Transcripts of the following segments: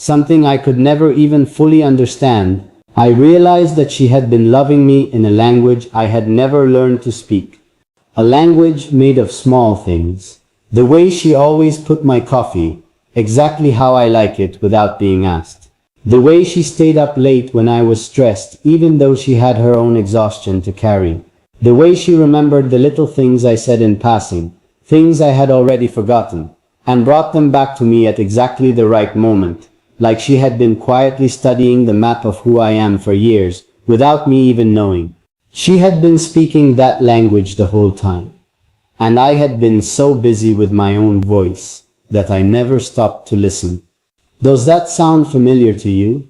something I could never even fully understand. I realized that she had been loving me in a language I had never learned to speak. A language made of small things. The way she always put my coffee exactly how I like it without being asked. The way she stayed up late when I was stressed even though she had her own exhaustion to carry. The way she remembered the little things I said in passing, things I had already forgotten, and brought them back to me at exactly the right moment, like she had been quietly studying the map of who I am for years, without me even knowing. She had been speaking that language the whole time, and I had been so busy with my own voice that I never stopped to listen. Does that sound familiar to you?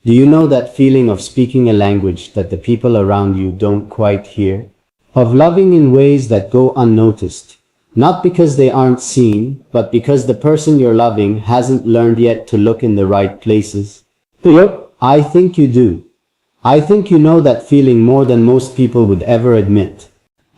Do you know that feeling of speaking a language that the people around you don't quite hear? Of loving in ways that go unnoticed, not because they aren't seen, but because the person you're loving hasn't learned yet to look in the right places? Yep, I think you do. I think you know that feeling more than most people would ever admit.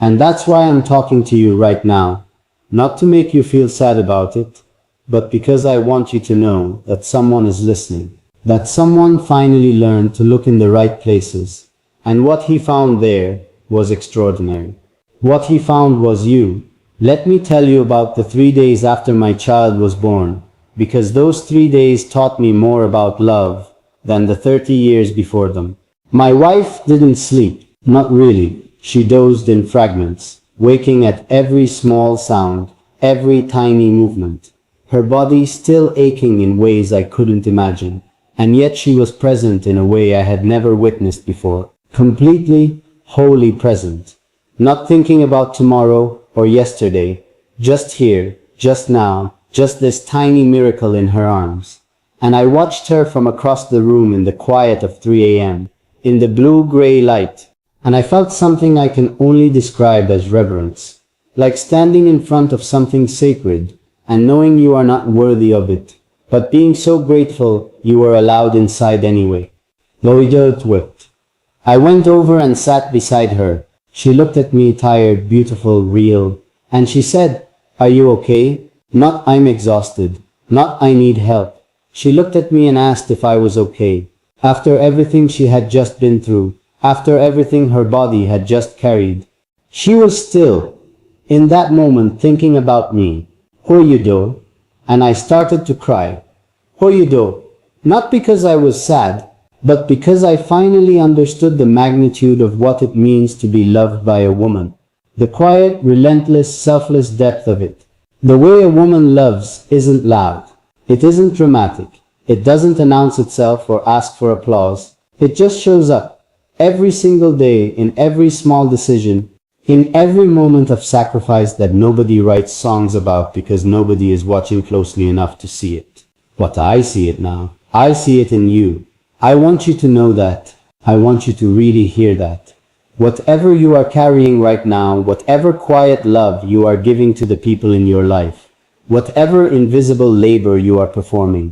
And that's why I'm talking to you right now. Not to make you feel sad about it, but because I want you to know that someone is listening. That someone finally learned to look in the right places. And what he found there was extraordinary. What he found was you. Let me tell you about the 3 days after my child was born, because those 3 days taught me more about love than the 30 years before them. My wife didn't sleep, not really. She dozed in fragments, waking at every small sound, every tiny movement. Her body still aching in ways I couldn't imagine, and yet she was present in a way I had never witnessed before. Completely, wholly present. Not thinking about tomorrow or yesterday, just here, just now, just this tiny miracle in her arms. And I watched her from across the room in the quiet of 3 a.m., in the blue-gray light, and I felt something I can only describe as reverence, like standing in front of something sacred, and knowing you are not worthy of it, but being so grateful you were allowed inside anyway. Loida wept. I went over and sat beside her. She looked at me tired, beautiful, real, and she said, "Are you okay?" Not "I'm exhausted," not "I need help." She looked at me and asked if I was okay. After everything she had just been through, after everything her body had just carried, she was still, in that moment, thinking about me. Hoyudo. And I started to cry. Hoyudo. Not because I was sad, but because I finally understood the magnitude of what it means to be loved by a woman. The quiet, relentless, selfless depth of it. The way a woman loves isn't loud. It isn't dramatic. It doesn't announce itself or ask for applause. It just shows up. Every single day, in every small decision, in every moment of sacrifice that nobody writes songs about because nobody is watching closely enough to see it. But I see it now. I see it in you. I want you to know that. I want you to really hear that. Whatever you are carrying right now, whatever quiet love you are giving to the people in your life, whatever invisible labor you are performing,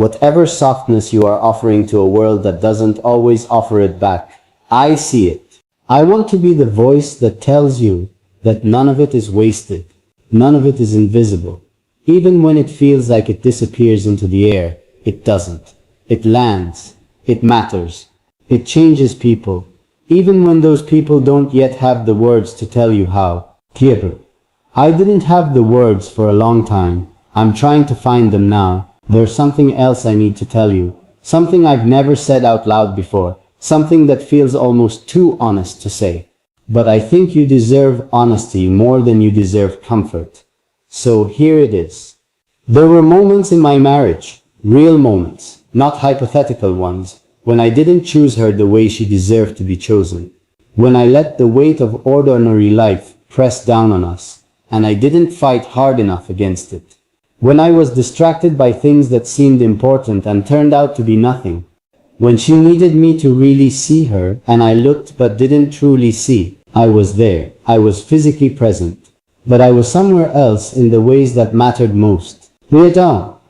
whatever softness you are offering to a world that doesn't always offer it back, I see it. I want to be the voice that tells you that none of it is wasted. None of it is invisible. Even when it feels like it disappears into the air, it doesn't. It lands. It matters. It changes people. Even when those people don't yet have the words to tell you how. Kieber. I didn't have the words for a long time. I'm trying to find them now. There's something else I need to tell you. Something I've never said out loud before. Something that feels almost too honest to say. But I think you deserve honesty more than you deserve comfort. So here it is. There were moments in my marriage, real moments, not hypothetical ones, when I didn't choose her the way she deserved to be chosen. When I let the weight of ordinary life press down on us, and I didn't fight hard enough against it. When I was distracted by things that seemed important and turned out to be nothing. When she needed me to really see her, and I looked but didn't truly see. I was there. I was physically present. But I was somewhere else in the ways that mattered most.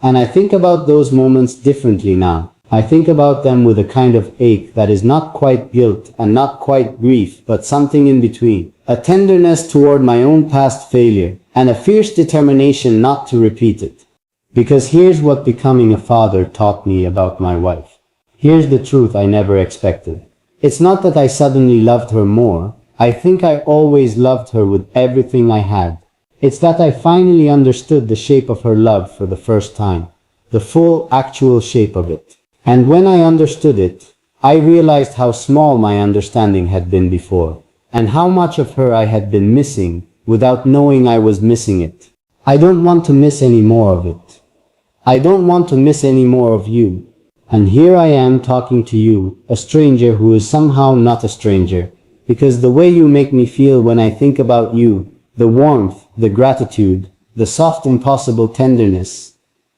And I think about those moments differently now. I think about them with a kind of ache that is not quite guilt and not quite grief, but something in between. A tenderness toward my own past failure, and a fierce determination not to repeat it. Because here's what becoming a father taught me about my wife. Here's the truth I never expected. It's not that I suddenly loved her more. I think I always loved her with everything I had. It's that I finally understood the shape of her love for the first time. The full, actual shape of it. And when I understood it, I realized how small my understanding had been before, and how much of her I had been missing without knowing I was missing it. I don't want to miss any more of it. I don't want to miss any more of you. And here I am talking to you, a stranger who is somehow not a stranger, because the way you make me feel when I think about you, the warmth, the gratitude, the soft impossible tenderness,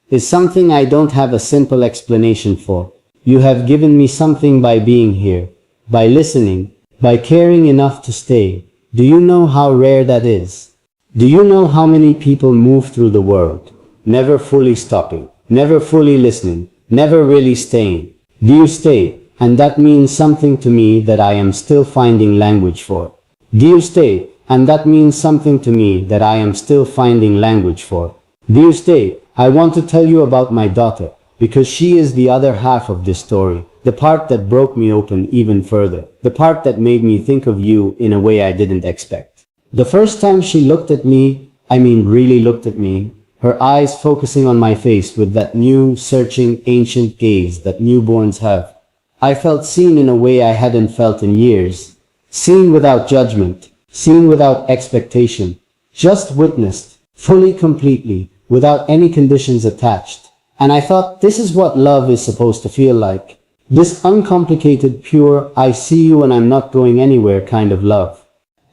is something I don't have a simple explanation for. You have given me something by being here, by listening, by caring enough to stay. Do you know how rare that is? Do you know how many people move through the world, never fully stopping, never fully listening, never really staying? Do you stay? And that means something to me that I am still finding language for. Do you stay? And that means something to me that I am still finding language for. Do you stay? I want to tell you about my daughter, because she is the other half of this story, the part that broke me open even further, the part that made me think of you in a way I didn't expect. The first time she looked at me, really looked at me, her eyes focusing on my face with that new, searching, ancient gaze that newborns have, I felt seen in a way I hadn't felt in years. Seen without judgment, seen without expectation, just witnessed, fully, completely, without any conditions attached. And I thought, this is what love is supposed to feel like. This uncomplicated, pure, I see you and I'm not going anywhere kind of love.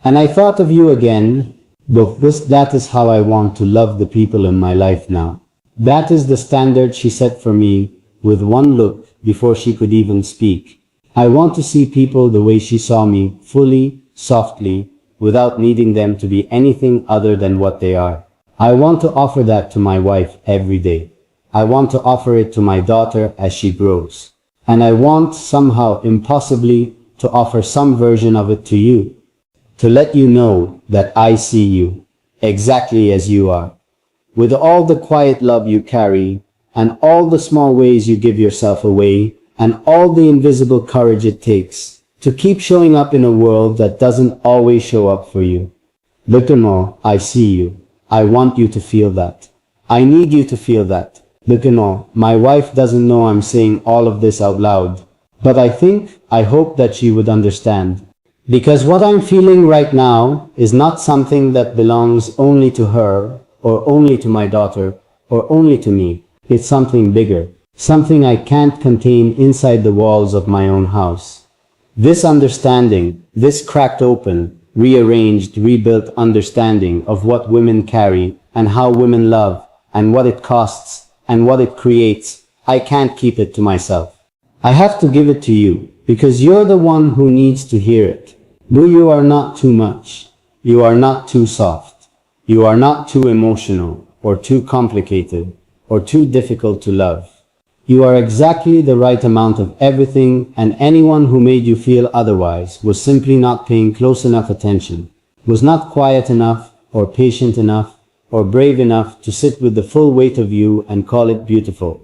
And I thought of you again, but that is how I want to love the people in my life now. That is the standard she set for me with one look before she could even speak. I want to see people the way she saw me, fully, softly, without needing them to be anything other than what they are. I want to offer that to my wife every day. I want to offer it to my daughter as she grows. And I want, somehow, impossibly, to offer some version of it to you. To let you know that I see you, exactly as you are. With all the quiet love you carry, and all the small ways you give yourself away, and all the invisible courage it takes to keep showing up in a world that doesn't always show up for you. Look, I see you. I want you to feel that. I need you to feel that. Look, my wife doesn't know I'm saying all of this out loud, but I hope that she would understand. Because what I'm feeling right now is not something that belongs only to her, or only to my daughter, or only to me. It's something bigger, something I can't contain inside the walls of my own house. This understanding, this cracked open, rearranged, rebuilt understanding of what women carry, and how women love, and what it costs, and what it creates, I can't keep it to myself. I have to give it to you, because you're the one who needs to hear it. You are not too much. You are not too soft. You are not too emotional, or too complicated, or too difficult to love. You are exactly the right amount of everything, and anyone who made you feel otherwise was simply not paying close enough attention, was not quiet enough, or patient enough, or brave enough to sit with the full weight of you and call it beautiful.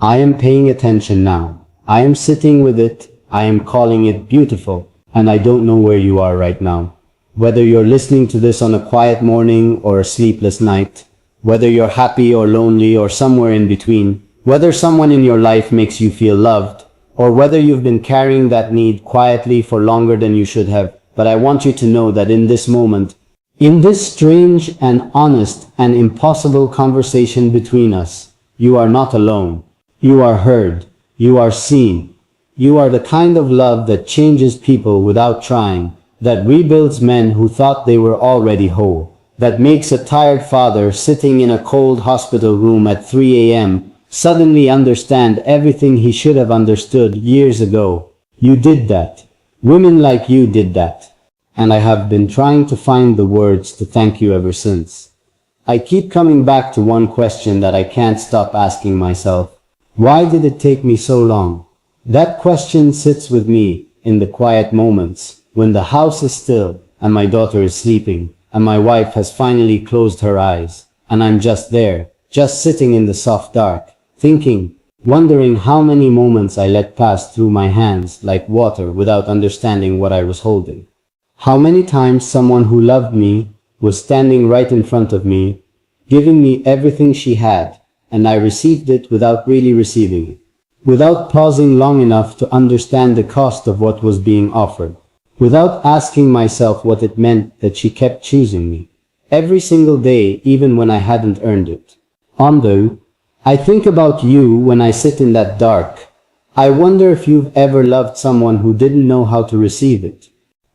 I am paying attention now. I am sitting with it. I am calling it beautiful. And I don't know where you are right now. Whether you're listening to this on a quiet morning or a sleepless night, whether you're happy or lonely or somewhere in between, whether someone in your life makes you feel loved, or whether you've been carrying that need quietly for longer than you should have, but I want you to know that in this moment, in this strange and honest and impossible conversation between us, you are not alone. You are heard. You are seen. You are the kind of love that changes people without trying, that rebuilds men who thought they were already whole, that makes a tired father sitting in a cold hospital room at 3 a.m. suddenly understand everything he should have understood years ago. You did that. Women like you did that. And I have been trying to find the words to thank you ever since. I keep coming back to one question that I can't stop asking myself. Why did it take me so long? That question sits with me in the quiet moments, when the house is still, and my daughter is sleeping, and my wife has finally closed her eyes, and I'm just there, just sitting in the soft dark, thinking, wondering how many moments I let pass through my hands like water without understanding what I was holding. How many times someone who loved me was standing right in front of me, giving me everything she had, and I received it without really receiving it, without pausing long enough to understand the cost of what was being offered, without asking myself what it meant that she kept choosing me, every single day even when I hadn't earned it. Although, I think about you when I sit in that dark. I wonder if you've ever loved someone who didn't know how to receive it.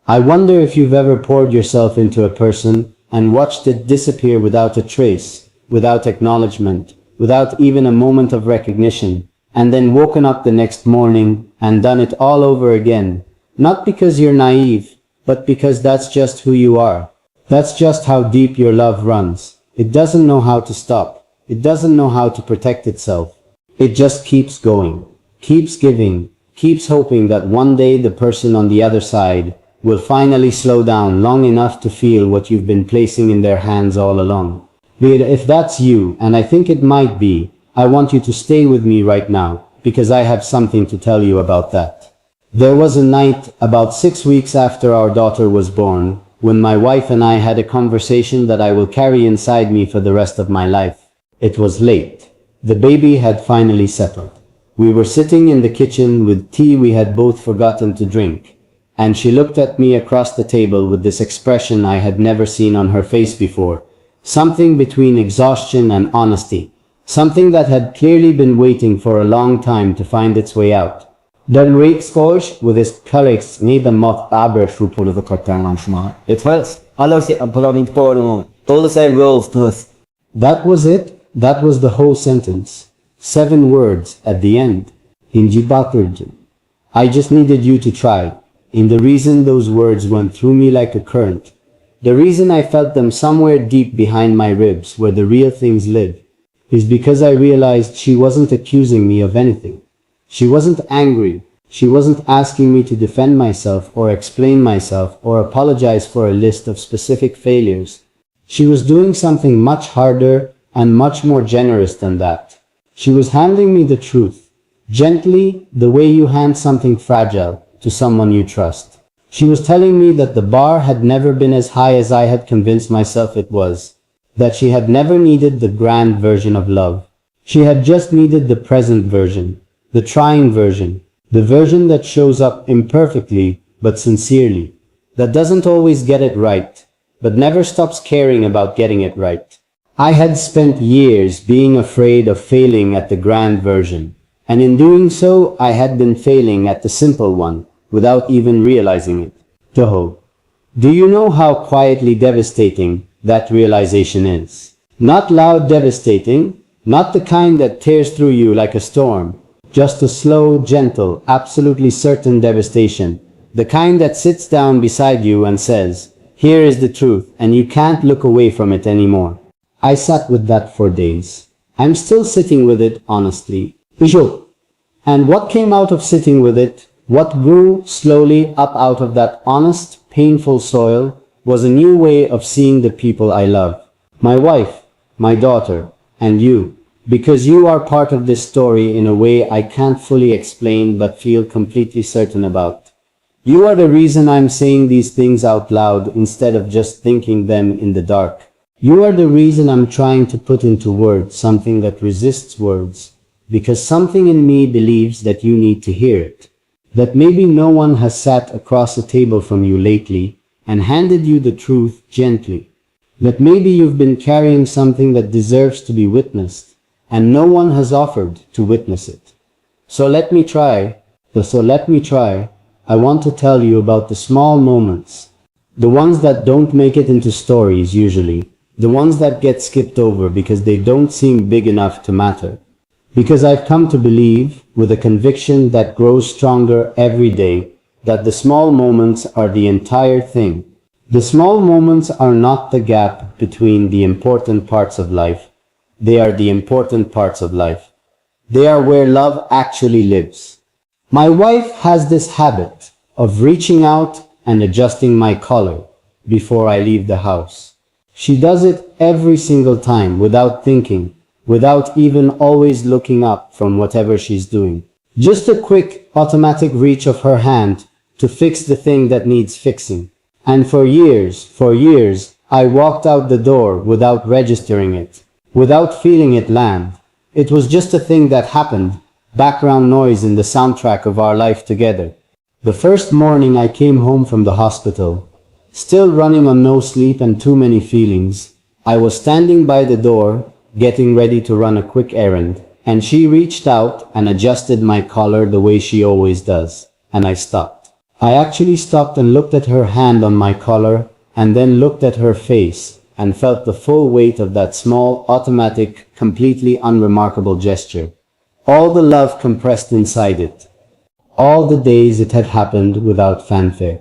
I wonder if you've ever poured yourself into a person and watched it disappear without a trace, without acknowledgement, without even a moment of recognition, and then woken up the next morning and done it all over again. Not because you're naive, but because that's just who you are. That's just how deep your love runs. It doesn't know how to stop. It doesn't know how to protect itself. It just keeps going, keeps giving, keeps hoping that one day the person on the other side will finally slow down long enough to feel what you've been placing in their hands all along. If that's you, and I think it might be, I want you to stay with me right now, because I have something to tell you about that. There was a night, about 6 weeks after our daughter was born, when my wife and I had a conversation that I will carry inside me for the rest of my life. It was late. The baby had finally settled. We were sitting in the kitchen with tea we had both forgotten to drink, and she looked at me across the table with this expression I had never seen on her face before, something between exhaustion and honesty, something that had clearly been waiting for a long time to find its way out. Den Reekskoch with his colleagues neben mot arbetsgrupp på det korta arrangemang. Det was alla på den på all the same rules to us. That was it. That was the whole sentence. 7 words at the end. Injibakurjan. I just needed you to try. And the reason those words went through me like a current, the reason I felt them somewhere deep behind my ribs where the real things live, is because I realized she wasn't accusing me of anything. She wasn't angry. She wasn't asking me to defend myself or explain myself or apologize for a list of specific failures. She was doing something much harder and much more generous than that. She was handing me the truth, gently, the way you hand something fragile to someone you trust. She was telling me that the bar had never been as high as I had convinced myself it was, that she had never needed the grand version of love. She had just needed the present version, the trying version, the version that shows up imperfectly but sincerely, that doesn't always get it right, but never stops caring about getting it right. I had spent years being afraid of failing at the grand version, and in doing so I had been failing at the simple one, without even realizing it. Toho. Do you know how quietly devastating that realization is? Not loud devastating, not the kind that tears through you like a storm, just a slow, gentle, absolutely certain devastation, the kind that sits down beside you and says, here is the truth, and you can't look away from it anymore. I sat with that for days. I'm still sitting with it, honestly. And what came out of sitting with it, what grew slowly up out of that honest, painful soil, was a new way of seeing the people I love. My wife, my daughter, and you. Because you are part of this story in a way I can't fully explain but feel completely certain about. You are the reason I'm saying these things out loud instead of just thinking them in the dark. You are the reason I'm trying to put into words something that resists words, because something in me believes that you need to hear it. That maybe no one has sat across a table from you lately and handed you the truth gently. That maybe you've been carrying something that deserves to be witnessed, and no one has offered to witness it. So let me try. I want to tell you about the small moments. The ones that don't make it into stories usually. The ones that get skipped over because they don't seem big enough to matter. Because I've come to believe, with a conviction that grows stronger every day, that the small moments are the entire thing. The small moments are not the gap between the important parts of life. They are the important parts of life. They are where love actually lives. My wife has this habit of reaching out and adjusting my collar before I leave the house. She does it every single time without thinking, without even always looking up from whatever she's doing. Just a quick, automatic reach of her hand to fix the thing that needs fixing. And for years, I walked out the door without registering it, without feeling it land. It was just a thing that happened, background noise in the soundtrack of our life together. The first morning I came home from the hospital, still running on no sleep and too many feelings, I was standing by the door, getting ready to run a quick errand, and she reached out and adjusted my collar the way she always does, and I stopped. I actually stopped and looked at her hand on my collar, and then looked at her face, and felt the full weight of that small, automatic, completely unremarkable gesture. All the love compressed inside it. All the days it had happened without fanfare.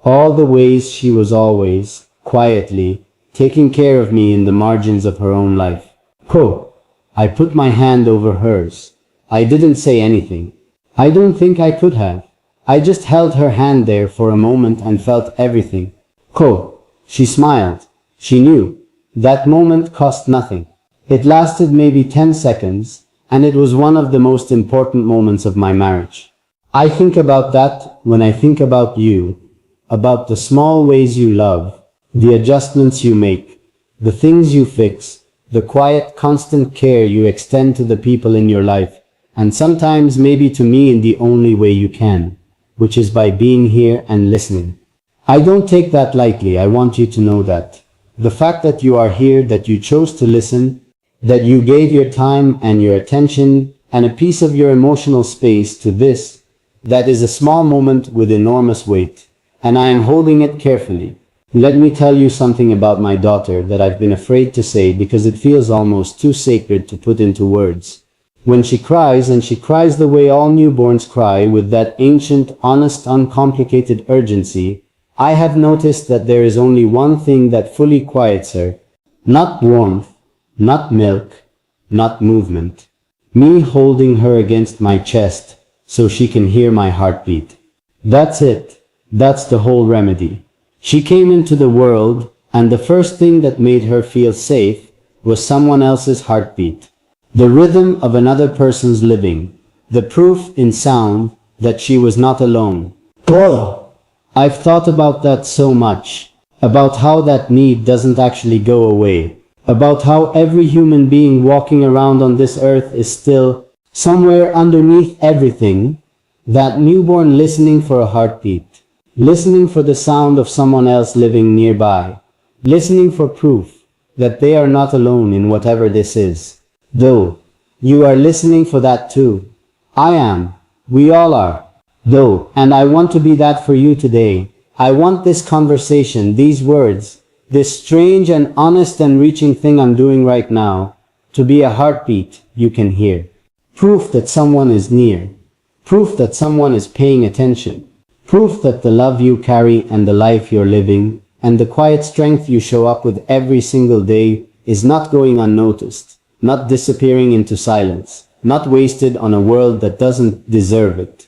All the ways she was always, quietly, taking care of me in the margins of her own life. Oh, I put my hand over hers. I didn't say anything. I don't think I could have. I just held her hand there for a moment and felt everything. Oh, she smiled. She knew. That moment cost nothing. It lasted maybe 10 seconds, and it was one of the most important moments of my marriage. I think about that when I think about you, about the small ways you love, the adjustments you make, the things you fix, the quiet, constant care you extend to the people in your life, and sometimes maybe to me in the only way you can, which is by being here and listening. I don't take that lightly, I want you to know that. The fact that you are here, that you chose to listen, that you gave your time and your attention and a piece of your emotional space to this, that is a small moment with enormous weight, and I am holding it carefully. Let me tell you something about my daughter that I've been afraid to say because it feels almost too sacred to put into words. When she cries, and she cries the way all newborns cry, with that ancient, honest, uncomplicated urgency, I have noticed that there is only one thing that fully quiets her. Not warmth, not milk, not movement. Me holding her against my chest so she can hear my heartbeat. That's it. That's the whole remedy. She came into the world, and the first thing that made her feel safe was someone else's heartbeat. The rhythm of another person's living. The proof in sound that she was not alone. Whoa! I've thought about that so much. About how that need doesn't actually go away. About how every human being walking around on this earth is still, somewhere underneath everything, that newborn listening for a heartbeat. Listening for the sound of someone else living nearby. Listening for proof that they are not alone in whatever this is. Though, you are listening for that too. I am. We all are. Though, and I want to be that for you today. I want this conversation, these words, this strange and honest and reaching thing I'm doing right now, to be a heartbeat you can hear. Proof that someone is near. Proof that someone is paying attention. Proof that the love you carry and the life you're living, and the quiet strength you show up with every single day, is not going unnoticed, not disappearing into silence, not wasted on a world that doesn't deserve it.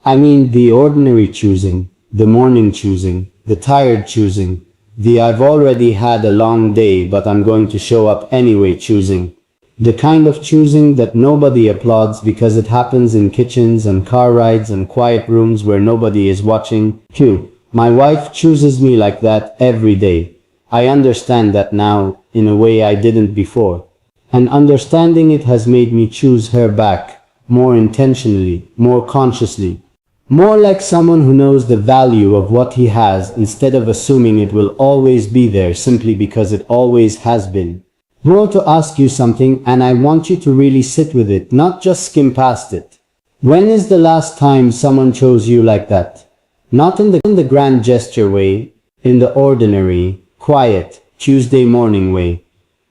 I mean the ordinary choosing, the morning choosing, the tired choosing, the I've already had a long day but I'm going to show up anyway choosing. The kind of choosing that nobody applauds because it happens in kitchens and car rides and quiet rooms where nobody is watching. Phew, my wife chooses me like that every day. I understand that now in a way I didn't before. And understanding it has made me choose her back, more intentionally, more consciously. More like someone who knows the value of what he has instead of assuming it will always be there simply because it always has been. I want to ask you something and I want you to really sit with it, not just skim past it. When is the last time someone chose you like that? Not in the grand gesture way, in the ordinary, quiet, Tuesday morning way.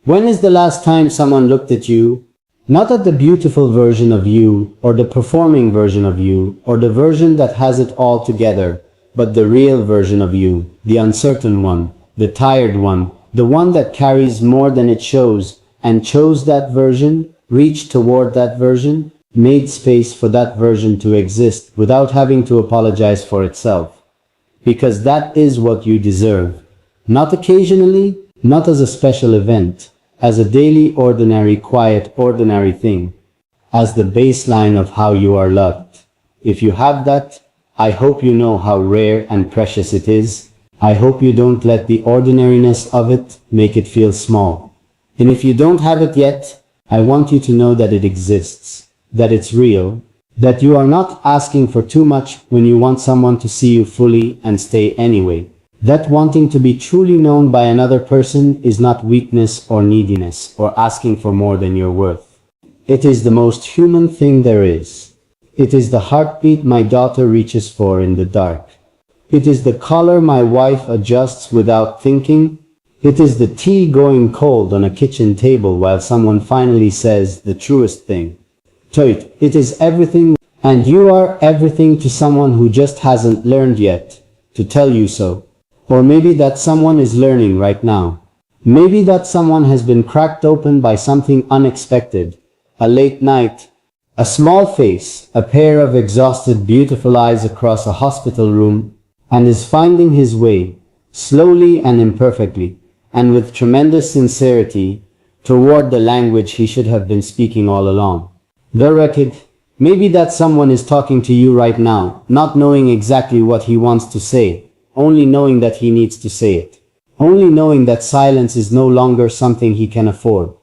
When is the last time someone looked at you? Not at the beautiful version of you, or the performing version of you, or the version that has it all together, but the real version of you, the uncertain one, the tired one, the one that carries more than it shows, and chose that version, reached toward that version, made space for that version to exist without having to apologize for itself. Because that is what you deserve. Not occasionally, not as a special event, as a daily, ordinary, quiet, ordinary thing, as the baseline of how you are loved. If you have that, I hope you know how rare and precious it is. I hope you don't let the ordinariness of it make it feel small. And if you don't have it yet, I want you to know that it exists, that it's real, that you are not asking for too much when you want someone to see you fully and stay anyway. That wanting to be truly known by another person is not weakness or neediness or asking for more than you're worth. It is the most human thing there is. It is the heartbeat my daughter reaches for in the dark. It is the collar my wife adjusts without thinking. It is the tea going cold on a kitchen table while someone finally says the truest thing. Toit, it is everything, and you are everything to someone who just hasn't learned yet to tell you so. Or maybe that someone is learning right now. Maybe that someone has been cracked open by something unexpected. A late night, a small face, a pair of exhausted, beautiful eyes across a hospital room, and is finding his way, slowly and imperfectly, and with tremendous sincerity, toward the language he should have been speaking all along. The record, maybe that someone is talking to you right now, not knowing exactly what he wants to say, only knowing that he needs to say it. Only knowing that silence is no longer something he can afford.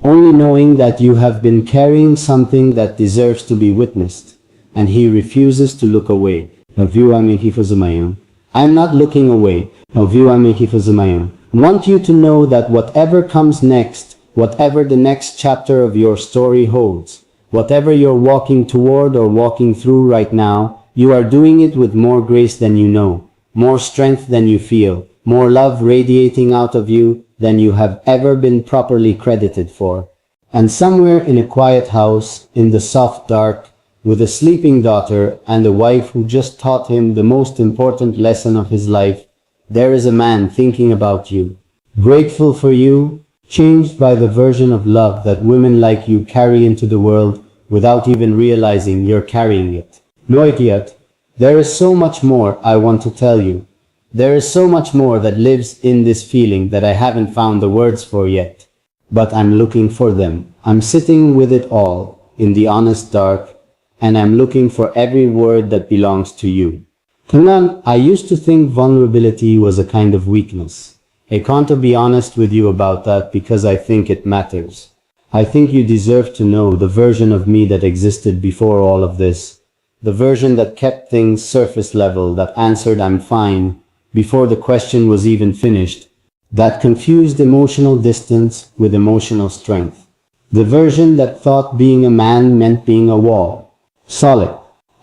Only knowing that you have been carrying something that deserves to be witnessed, and he refuses to look away. I'm not looking away. Want you to know that whatever comes next, whatever the next chapter of your story holds, whatever you're walking toward or walking through right now, you are doing it with more grace than you know, more strength than you feel, more love radiating out of you than you have ever been properly credited for. And somewhere in a quiet house, in the soft dark, with a sleeping daughter and a wife who just taught him the most important lesson of his life, there is a man thinking about you, grateful for you, changed by the version of love that women like you carry into the world without even realizing you're carrying it. Yet, there is so much more I want to tell you. There is so much more that lives in this feeling that I haven't found the words for yet. But I'm looking for them. I'm sitting with it all, in the honest dark, and I'm looking for every word that belongs to you. Kanan, I used to think vulnerability was a kind of weakness. I can't be honest with you about that because I think it matters. I think you deserve to know the version of me that existed before all of this. The version that kept things surface level, that answered I'm fine before the question was even finished, that confused emotional distance with emotional strength. The version that thought being a man meant being a wall, solid,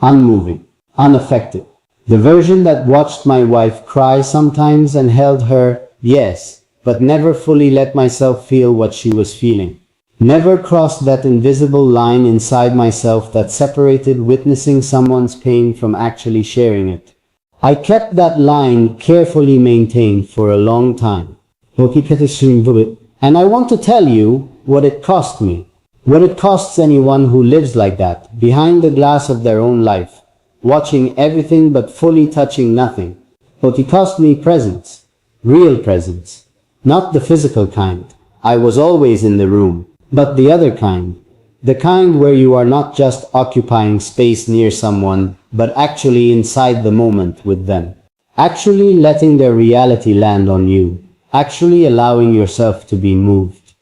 unmoving, unaffected. The version that watched my wife cry sometimes and held her, yes, but never fully let myself feel what she was feeling. Never crossed that invisible line inside myself that separated witnessing someone's pain from actually sharing it. I kept that line carefully maintained for a long time. And I want to tell you what it cost me. What it costs anyone who lives like that, behind the glass of their own life, watching everything but fully touching nothing. But it cost me presence. Real presence. Not the physical kind. I was always in the room. But the other kind. The kind where you are not just occupying space near someone, but actually inside the moment with them. Actually letting their reality land on you. Actually allowing yourself to be moved.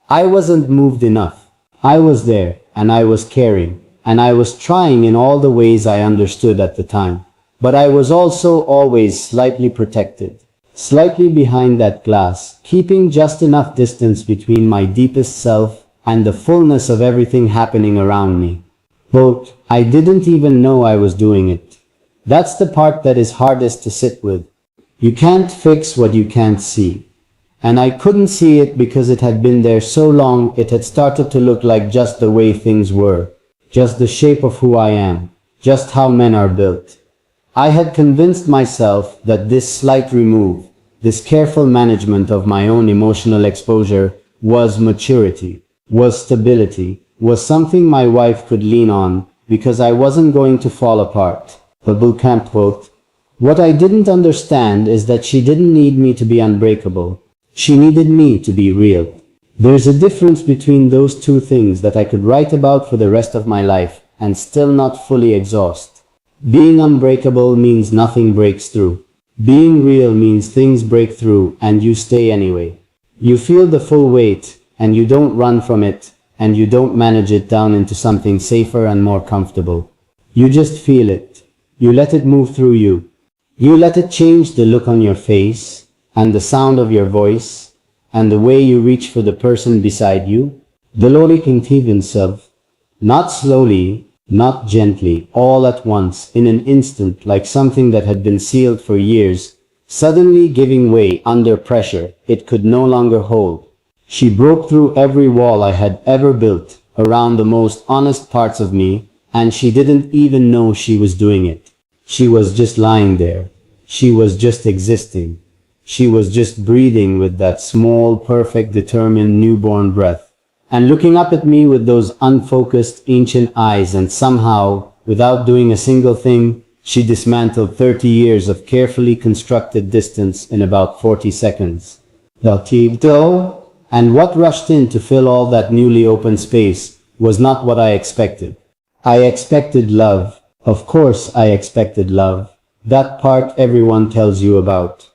I wasn't moved enough. I was there, and I was caring, and I was trying in all the ways I understood at the time. But I was also always slightly protected. Slightly behind that glass, keeping just enough distance between my deepest self and the fullness of everything happening around me. But I didn't even know I was doing it. That's the part that is hardest to sit with. You can't fix what you can't see. And I couldn't see it because it had been there so long it had started to look like just the way things were. Just the shape of who I am. Just how men are built. I had convinced myself that this slight remove, this careful management of my own emotional exposure, was maturity, was stability, was something my wife could lean on because I wasn't going to fall apart. The boot camp quote. What I didn't understand is that she didn't need me to be unbreakable. She needed me to be real. There's a difference between those two things that I could write about for the rest of my life and still not fully exhaust. Being unbreakable means nothing breaks through. Being real means things break through and you stay anyway. You feel the full weight and you don't run from it and you don't manage it down into something safer and more comfortable. You just feel it. You let it move through you. You let it change the look on your face and the sound of your voice and the way you reach for the person beside you. The lowly himself, not slowly, not gently, all at once, in an instant, like something that had been sealed for years, suddenly giving way under pressure it could no longer hold. She broke through every wall I had ever built around the most honest parts of me, and she didn't even know she was doing it. She was just lying there. She was just existing. She was just breathing with that small, perfect, determined newborn breath, and looking up at me with those unfocused, ancient eyes, and somehow, without doing a single thing, she dismantled 30 years of carefully constructed distance in about 40 seconds. And what rushed in to fill all that newly open space was not what I expected. I expected love. Of course I expected love. That part everyone tells you about.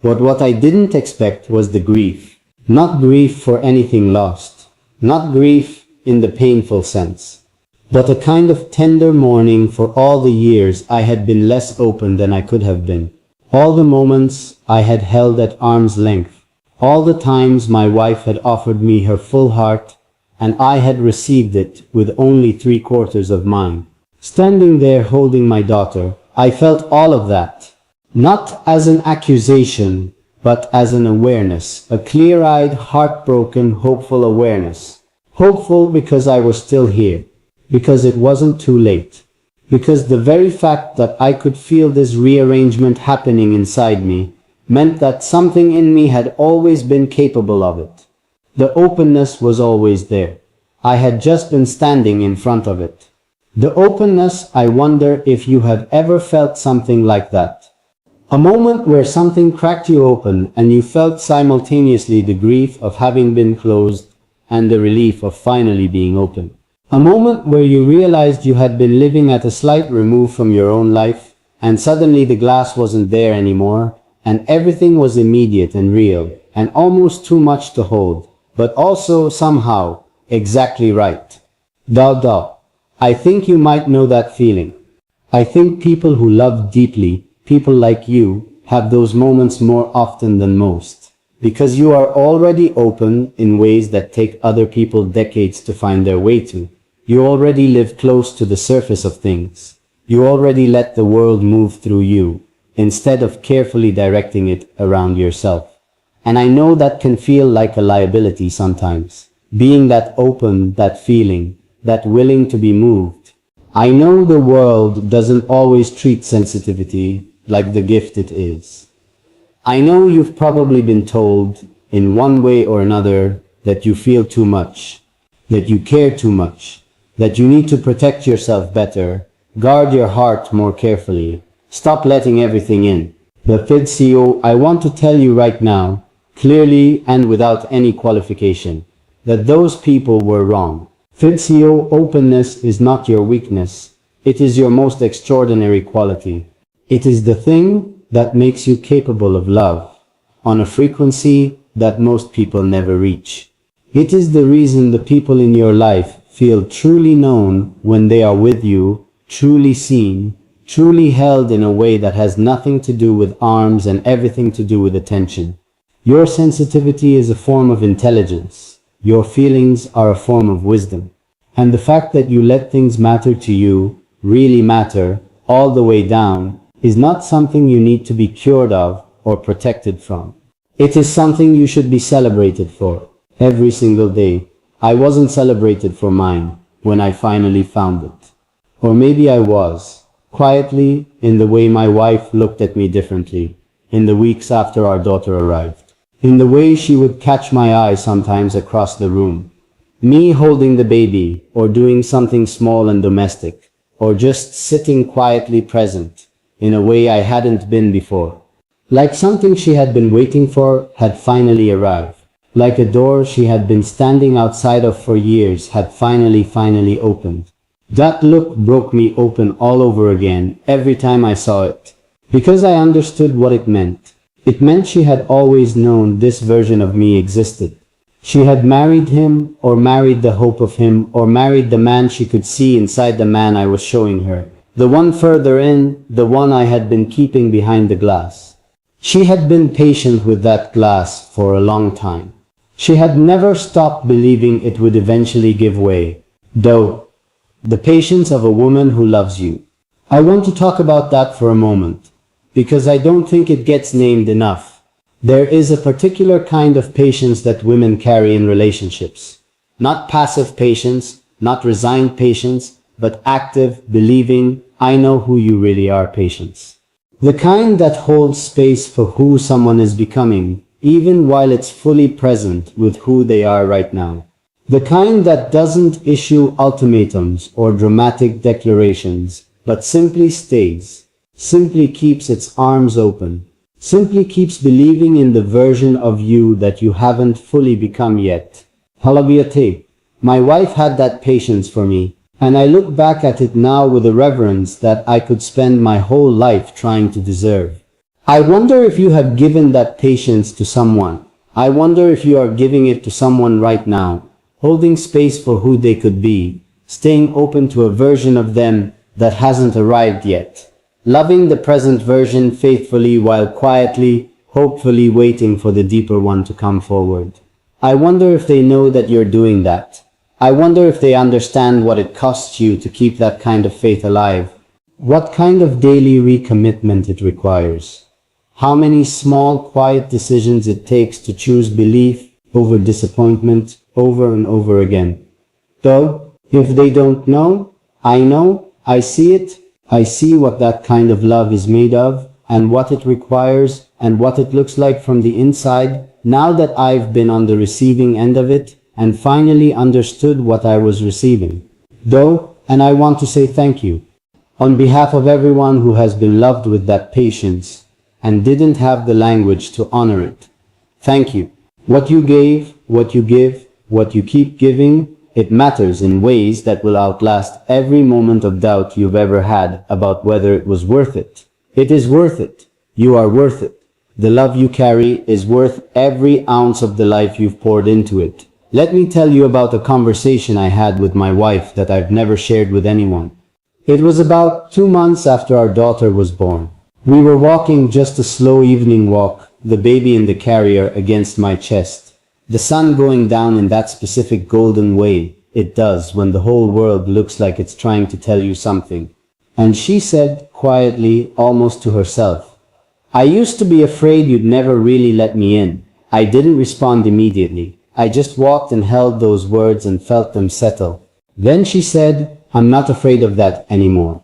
But what I didn't expect was the grief. Not grief for anything lost. Not grief in the painful sense. But a kind of tender mourning for all the years I had been less open than I could have been. All the moments I had held at arm's length. All the times my wife had offered me her full heart, and I had received it with only 3/4 of mine. Standing there holding my daughter, I felt all of that. Not as an accusation, but as an awareness, a clear-eyed, heartbroken, hopeful awareness. Hopeful because I was still here, because it wasn't too late, because the very fact that I could feel this rearrangement happening inside me meant that something in me had always been capable of it. The openness was always there. I had just been standing in front of it. The openness, I wonder if you have ever felt something like that. A moment where something cracked you open and you felt simultaneously the grief of having been closed and the relief of finally being open. A moment where you realized you had been living at a slight remove from your own life and suddenly the glass wasn't there anymore and everything was immediate and real and almost too much to hold, but also somehow exactly right. I think you might know that feeling. I think people who love deeply, people like you, have those moments more often than most, because you are already open in ways that take other people decades to find their way to. You already live close to the surface of things. You already let the world move through you, instead of carefully directing it around yourself. And I know that can feel like a liability sometimes, being that open, that feeling, that willing to be moved. I know the world doesn't always treat sensitivity like the gift it is. I know you've probably been told, in one way or another, that you feel too much, that you care too much, that you need to protect yourself better, guard your heart more carefully, stop letting everything in. The Fazza, I want to tell you right now, clearly and without any qualification, that those people were wrong. Fazza, openness is not your weakness. It is your most extraordinary quality. It is the thing that makes you capable of love, on a frequency that most people never reach. It is the reason the people in your life feel truly known when they are with you, truly seen, truly held in a way that has nothing to do with arms and everything to do with attention. Your sensitivity is a form of intelligence. Your feelings are a form of wisdom. And the fact that you let things matter to you, really matter, all the way down, is not something you need to be cured of or protected from. It is something you should be celebrated for, every single day. I wasn't celebrated for mine when I finally found it. Or maybe I was, quietly, in the way my wife looked at me differently, in the weeks after our daughter arrived. In the way she would catch my eye sometimes across the room. Me holding the baby, or doing something small and domestic, or just sitting quietly present, in a way I hadn't been before. Like something she had been waiting for had finally arrived. Like a door she had been standing outside of for years had finally opened. That look broke me open all over again every time I saw it. Because I understood what it meant. It meant she had always known this version of me existed. She had married him, or married the hope of him, or married the man she could see inside the man I was showing her. The one further in, the one I had been keeping behind the glass. She had been patient with that glass for a long time. She had never stopped believing it would eventually give way. Though, the patience of a woman who loves you. I want to talk about that for a moment, because I don't think it gets named enough. There is a particular kind of patience that women carry in relationships. Not passive patience, not resigned patience, but active, believing, I know who you really are patience. The kind that holds space for who someone is becoming, even while it's fully present with who they are right now. The kind that doesn't issue ultimatums or dramatic declarations, but simply stays, simply keeps its arms open, simply keeps believing in the version of you that you haven't fully become yet. Halabiyate. My wife had that patience for me, and I look back at it now with a reverence that I could spend my whole life trying to deserve. I wonder if you have given that patience to someone. I wonder if you are giving it to someone right now, holding space for who they could be, staying open to a version of them that hasn't arrived yet, loving the present version faithfully while quietly, hopefully waiting for the deeper one to come forward. I wonder if they know that you're doing that. I wonder if they understand what it costs you to keep that kind of faith alive, what kind of daily recommitment it requires. How many small, quiet decisions it takes to choose belief over disappointment over and over again. Though, if they don't know, I know, I see it, I see what that kind of love is made of, and what it requires, and what it looks like from the inside, now that I've been on the receiving end of it, and finally understood what I was receiving. Though, and I want to say thank you, on behalf of everyone who has been loved with that patience, and didn't have the language to honor it. Thank you. What you gave, what you give, what you keep giving, it matters in ways that will outlast every moment of doubt you've ever had about whether it was worth it. It is worth it. You are worth it. The love you carry is worth every ounce of the life you've poured into it. Let me tell you about a conversation I had with my wife that I've never shared with anyone. It was about 2 months after our daughter was born. We were walking just a slow evening walk, the baby in the carrier against my chest. The sun going down in that specific golden way it does when the whole world looks like it's trying to tell you something. And she said, quietly, almost to herself, I used to be afraid you'd never really let me in. I didn't respond immediately. I just walked and held those words and felt them settle. Then she said, I'm not afraid of that anymore.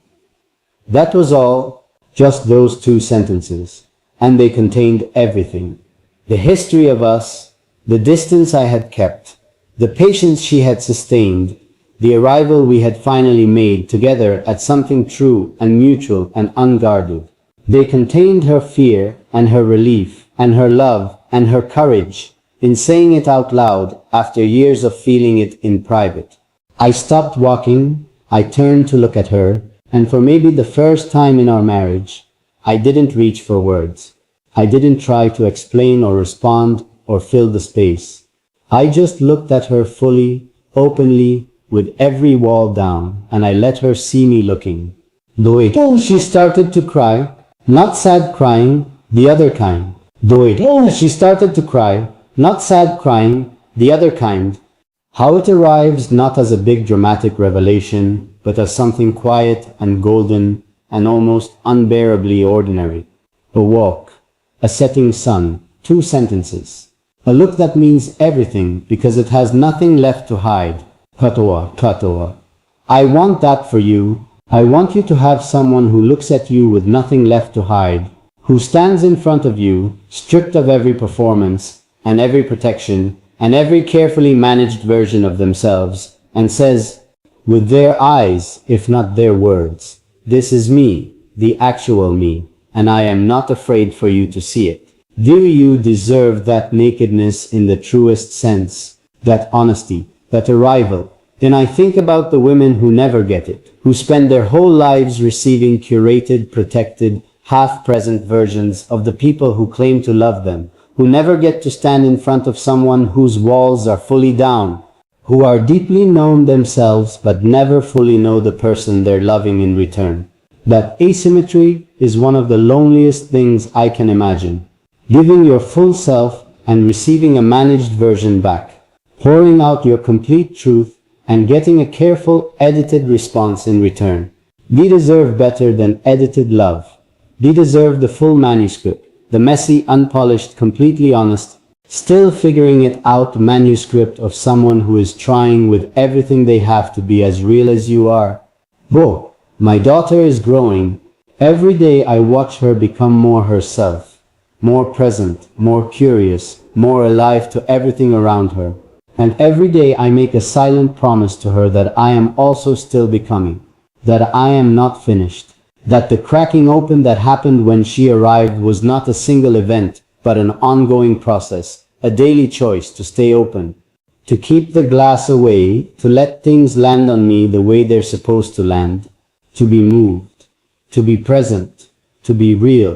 That was all. Just those 2 sentences, and they contained everything. The history of us, the distance I had kept, the patience she had sustained, the arrival we had finally made together at something true and mutual and unguarded. They contained her fear and her relief and her love and her courage in saying it out loud after years of feeling it in private. I stopped walking, I turned to look at her, and for maybe the first time in our marriage, I didn't reach for words. I didn't try to explain or respond or fill the space. I just looked at her fully, openly, with every wall down, and I let her see me looking. She started to cry, not sad crying, the other kind. She started to cry, not sad crying, the other kind. How it arrives not as a big dramatic revelation, but as something quiet and golden and almost unbearably ordinary. A walk, a setting sun, 2 sentences. A look that means everything because it has nothing left to hide. Katoa. I want that for you. I want you to have someone who looks at you with nothing left to hide, who stands in front of you, stripped of every performance, and every protection, and every carefully managed version of themselves, and says, with their eyes, if not their words, "This is me, the actual me, and I am not afraid for you to see it." Do you deserve that nakedness in the truest sense, that honesty, that arrival? Then I think about the women who never get it, who spend their whole lives receiving curated, protected, half-present versions of the people who claim to love them, who never get to stand in front of someone whose walls are fully down, who are deeply known themselves but never fully know the person they're loving in return. That asymmetry is one of the loneliest things I can imagine. Giving your full self and receiving a managed version back. Pouring out your complete truth and getting a careful, edited response in return. We deserve better than edited love. We deserve the full manuscript, the messy, unpolished, completely honest, still figuring it out manuscript of someone who is trying with everything they have to be as real as you are. Whoa, my daughter is growing. Every day I watch her become more herself, more present, more curious, more alive to everything around her. And every day I make a silent promise to her that I am also still becoming, that I am not finished, that the cracking open that happened when she arrived was not a single event, but an ongoing process, a daily choice to stay open, to keep the glass away, to let things land on me the way they're supposed to land, to be moved, to be present, to be real.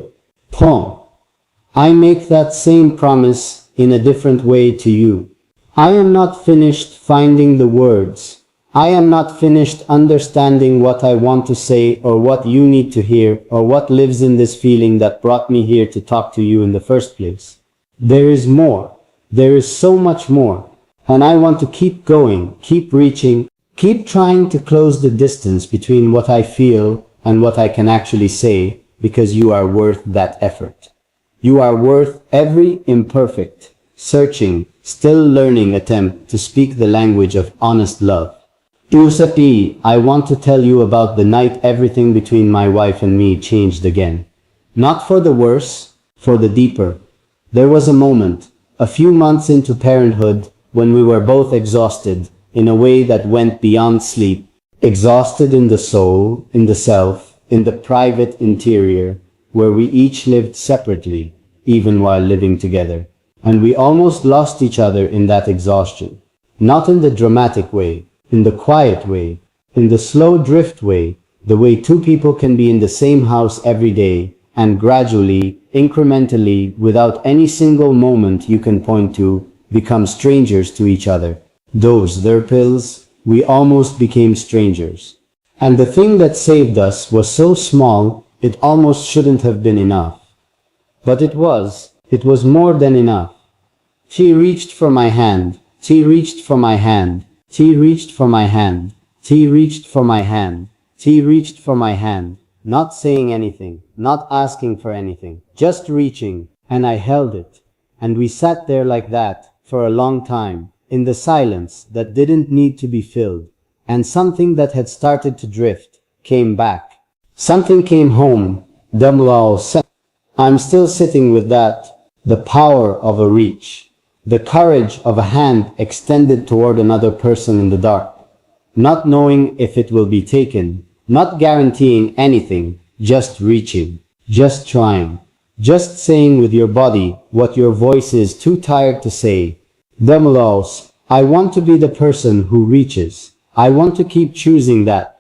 I make that same promise in a different way to you. I am not finished finding the words. I am not finished understanding what I want to say or what you need to hear or what lives in this feeling that brought me here to talk to you in the first place. There is more. There is so much more. And I want to keep going, keep reaching, keep trying to close the distance between what I feel and what I can actually say, because you are worth that effort. You are worth every imperfect, searching, still learning attempt to speak the language of honest love. Usapi, I want to tell you about the night everything between my wife and me changed again. Not for the worse, for the deeper. There was a moment, a few months into parenthood, when we were both exhausted, in a way that went beyond sleep. Exhausted in the soul, in the self, in the private interior, where we each lived separately, even while living together. And we almost lost each other in that exhaustion. Not in the dramatic way, in the quiet way, in the slow drift way, the way two people can be in the same house every day, and gradually, incrementally, without any single moment you can point to, become strangers to each other. Their pills, we almost became strangers. And the thing that saved us was so small, it almost shouldn't have been enough. But it was more than enough. She reached for my hand, she reached for my hand, she reached for my hand, she reached for my hand, she reached for my hand, not saying anything, not asking for anything, just reaching, and I held it. And we sat there like that, for a long time, in the silence that didn't need to be filled, and something that had started to drift, came back. Something came home, I'm still sitting with that, the power of a reach. The courage of a hand extended toward another person in the dark, not knowing if it will be taken, not guaranteeing anything, just reaching, just trying, just saying with your body what your voice is too tired to say. I want to be the person who reaches. I want to keep choosing that,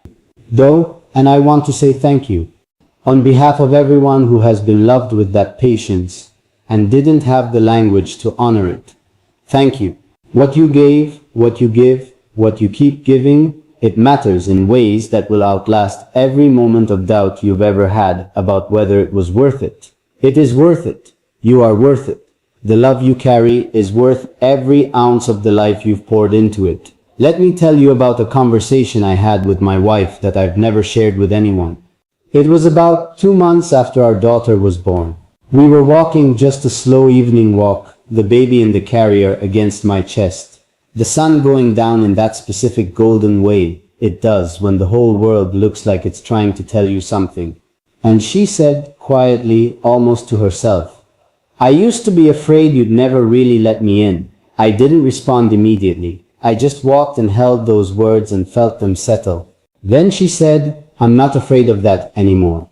and I want to say thank you. On behalf of everyone who has been loved with that patience, and didn't have the language to honor it. Thank you. What you gave, what you give, what you keep giving, it matters in ways that will outlast every moment of doubt you've ever had about whether it was worth it. It is worth it. You are worth it. The love you carry is worth every ounce of the life you've poured into it. Let me tell you about a conversation I had with my wife that I've never shared with anyone. It was about 2 months after our daughter was born. We were walking just a slow evening walk, the baby in the carrier against my chest. The sun going down in that specific golden way it does when the whole world looks like it's trying to tell you something. And she said, quietly, almost to herself, I used to be afraid you'd never really let me in. I didn't respond immediately. I just walked and held those words and felt them settle. Then she said, I'm not afraid of that anymore.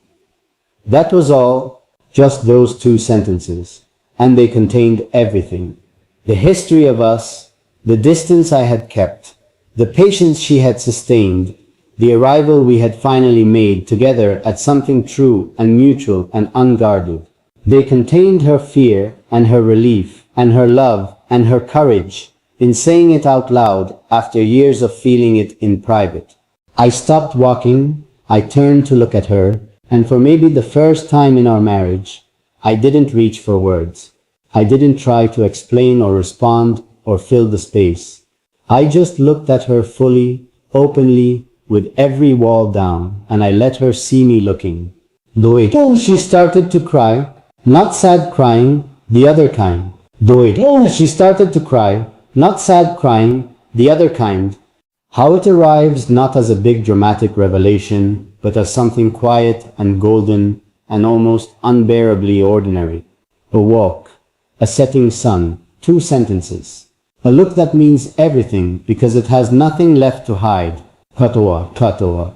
That was all, just those 2 sentences. And they contained everything. The history of us, the distance I had kept, the patience she had sustained, the arrival we had finally made together at something true and mutual and unguarded. They contained her fear and her relief and her love and her courage in saying it out loud after years of feeling it in private. I stopped walking, I turned to look at her, and for maybe the first time in our marriage, I didn't reach for words. I didn't try to explain or respond or fill the space. I just looked at her fully, openly, with every wall down, and I let her see me looking. She started to cry, not sad crying, the other kind. She started to cry, not sad crying, the other kind. How it arrives not as a big dramatic revelation, but as something quiet and golden and almost unbearably ordinary. A walk, a setting sun, 2 sentences. A look that means everything because it has nothing left to hide. Katoa.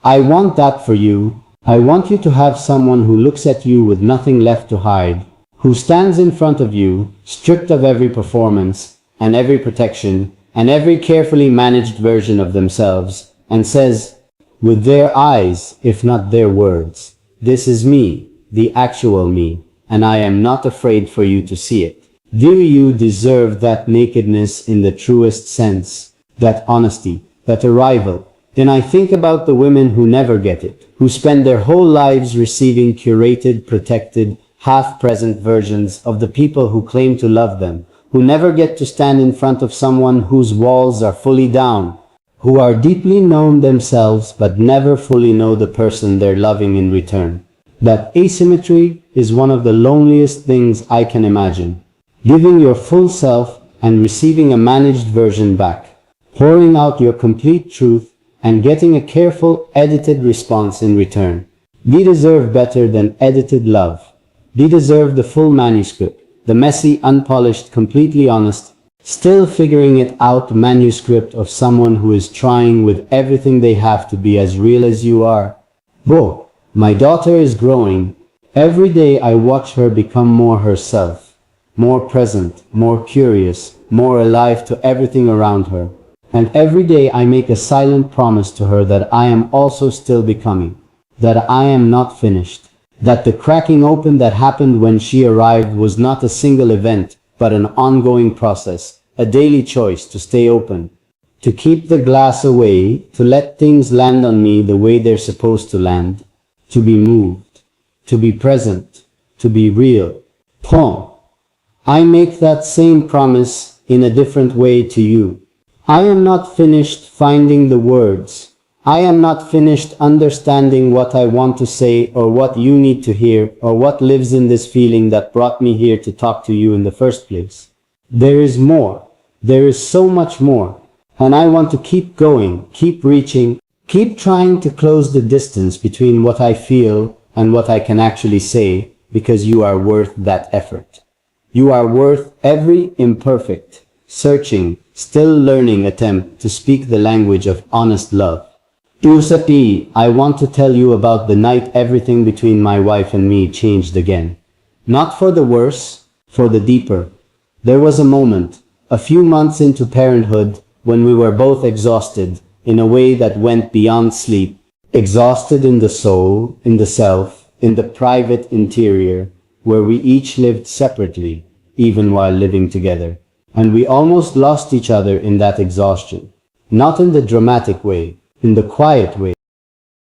I want that for you. I want you to have someone who looks at you with nothing left to hide, who stands in front of you, stripped of every performance and every protection and every carefully managed version of themselves, and says, with their eyes, if not their words, this is me, the actual me, and I am not afraid for you to see it. Do you deserve that nakedness in the truest sense, that honesty, that arrival? Then I think about the women who never get it, who spend their whole lives receiving curated, protected, half-present versions of the people who claim to love them, who never get to stand in front of someone whose walls are fully down, who are deeply known themselves but never fully know the person they're loving in return. That asymmetry is one of the loneliest things I can imagine. Giving your full self and receiving a managed version back. Pouring out your complete truth and getting a careful, edited response in return. We deserve better than edited love. We deserve the full manuscript, the messy, unpolished, completely honest, still figuring it out manuscript of someone who is trying with everything they have to be as real as you are. Whoa, my daughter is growing. Every day I watch her become more herself, more present, more curious, more alive to everything around her. And every day I make a silent promise to her that I am also still becoming, that I am not finished, that the cracking open that happened when she arrived was not a single event, but an ongoing process, a daily choice to stay open, to keep the glass away, to let things land on me the way they're supposed to land, to be moved, to be present, to be real. I make that same promise in a different way to you. I am not finished finding the words. I am not finished understanding what I want to say or what you need to hear or what lives in this feeling that brought me here to talk to you in the first place. There is more. There is so much more. And I want to keep going, keep reaching, keep trying to close the distance between what I feel and what I can actually say, because you are worth that effort. You are worth every imperfect, searching, still learning attempt to speak the language of honest love. Usapi, I want to tell you about the night everything between my wife and me changed again. Not for the worse, for the deeper. There was a moment, a few months into parenthood, when we were both exhausted in a way that went beyond sleep. Exhausted in the soul, in the self, in the private interior, where we each lived separately, even while living together. And we almost lost each other in that exhaustion. Not in the dramatic way, in the quiet way.